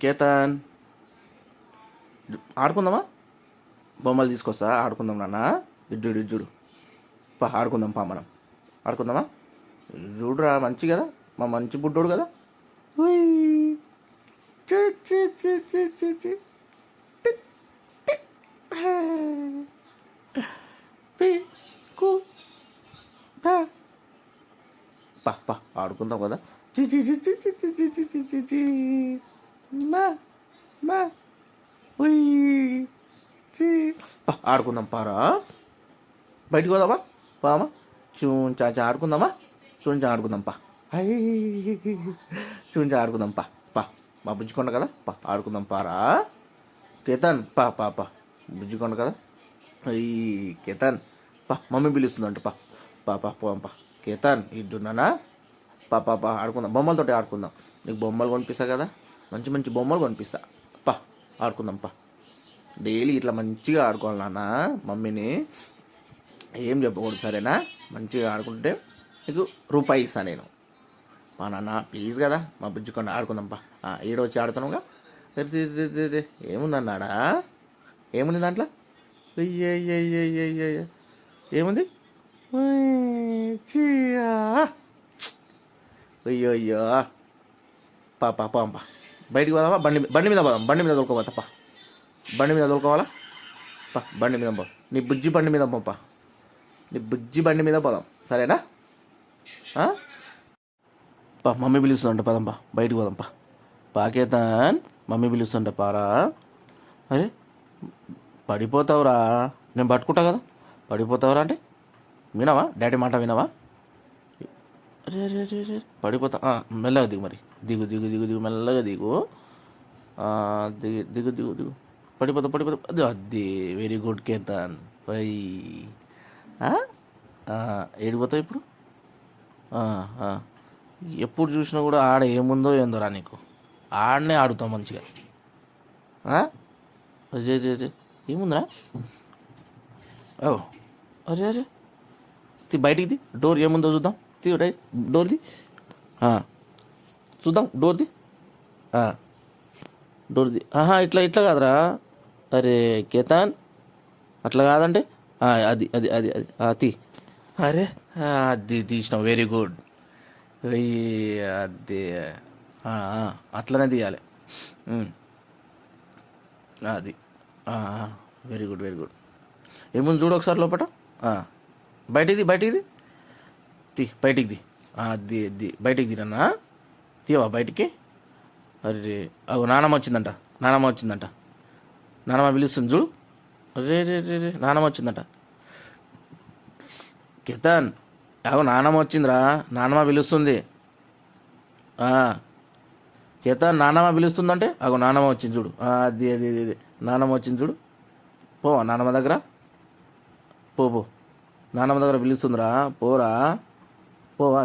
కేతన్, ఆడుకుందామా? బొమ్మలు తీసుకొస్తా, ఆడుకుందాం నాన్న. ఇడ్జుడు ఇడ్జుడు పా, ఆడుకుందాం పా, మనం ఆడుకుందామా? చూడురా, మంచి కదా, మా మంచి బుడ్డోడు కదా. ఉయ్. చూ చూ చూ చూ చూ చూ. Tick tick. పీ కు పా. పా పా, ఆడుకుందాం కదా. చి చి చి చి చి చి చి చి చి చి చి. మా మా ఉయ్. చి పా, ఆడుకుందాం పారా. బయటికి పోదామా? పామా చూంచా ఆడుకుందామా? చూంచా ఆడుకుందాం పా. హై, చూంచా ఆడుకుందాం పా. పా, మా బుజ్జికొండ కదా, పా ఆడుకుందాం పారా. కేతన్, పా పా పా, బుజ్జికొండ కదా. ఈ కేతన్, పా మమ్మీ పిలుస్తుందంట, పా పా పా పోదాం పా. కేతన్, ఇడ్డున్నానా? పా పా పా, ఆడుకుందాం, బొమ్మలతోటి ఆడుకుందాం. నీకు బొమ్మలు కొనిపిస్తా కదా, మంచి మంచి బొమ్మలు కొనిపిస్తా. పా ఆడుకుందాం పా. డైలీ ఇట్లా మంచిగా ఆడుకోవాలి నాన్న. మమ్మీని ఏం చెప్పకూడదు, సరేనా? మంచిగా ఆడుకుంటే నీకు రూపాయి ఇస్తా నేను. మా నాన్న ప్లీజ్ కదా, మా బుజ్జుకొని ఆడుకుందాంపా. ఈడ వచ్చి ఆడుతున్నావుగా. ఏముందన్నాడా? ఏముంది దాంట్లో? అయ్యయ్యయ్యయ్యయ్య, ఏముంది? అయ్యో అయ్యో, పా పా పాంపా. బయటికి పోదామా? బండి బండి మీద పోదాం. బండి మీద తోలుకోపోతా పా. బండి మీద తోలుకోవాలా? పా బండి మీద పో. నీ బుజ్జి బండి మీద పోపా. నీ బుజ్జి బండి మీద పోదాం, సరేనా? పా, మమ్మీ పిలుస్తుందంట, పదంపా, బయటికి పోదాంపా. పాకేతన్, మమ్మీ పిలుస్తుంట పారా. అరే పడిపోతావురా, నేను పట్టుకుంటా కదా. పడిపోతావురా అంటే వినవా? డాడీ మాట వినవా? అరే అరే అరే అరే, పడిపోతా. మెల్లగా దిగు, మరి దిగు దిగు దిగు దిగు, మెల్లగా దిగు. దిగు దిగు దిగు దిగు. పడిపోతా పడిపోతా. అది వెరీ గుడ్ కేతన్. పై ఏడిపోతావు ఇప్పుడు? ఎప్పుడు చూసినా కూడా ఆడ ఏముందో ఏందో రా నీకు. ఆడనే ఆడుతావు మంచిగా. అజయ్ అజయ్, ఏముందిరా? ఓ అరే అరే, బయటికి ది, డోర్ ఏముందో చూద్దాం. రైట్, డోర్ది చూద్దాం. డోర్ది డోర్ది. ఇట్లా ఇట్లా కాదురా. అరే కేతన్, అట్లా కాదంటే అది అది అది అది తీ. అరే అది తీసినావు, వెరీ గుడ్. అది అట్లనే తీయాలి. అది వెరీ గుడ్ వెరీ గుడ్. ఏముంది చూడు ఒకసారి లోపల. బయటికి బయటికి తీ, బయటికి ది. అది ది, బయటికి తీరన్నా. తీవా బయటికి. అరే అగో నానమ్మ వచ్చిందంట, నానమ్మ వచ్చిందంట. నానమ్మ పిలుస్తుంది చూడు. అరే రే రే రే, నానమ్మ వచ్చిందంట. కేతన్, అగో నానమ్మ వచ్చిందిరా, నానమ్మ పిలుస్తుంది. కేతన్, నానమ్మ పిలుస్తుందంటే అగో నానమ్మ వచ్చింది చూడు. అది అది అది నానమ్మ వచ్చింది చూడు. పోవా నానమ్మ దగ్గర, పో పో. నానమ్మ దగ్గర పిలుస్తుందిరా, పోరా పోవా.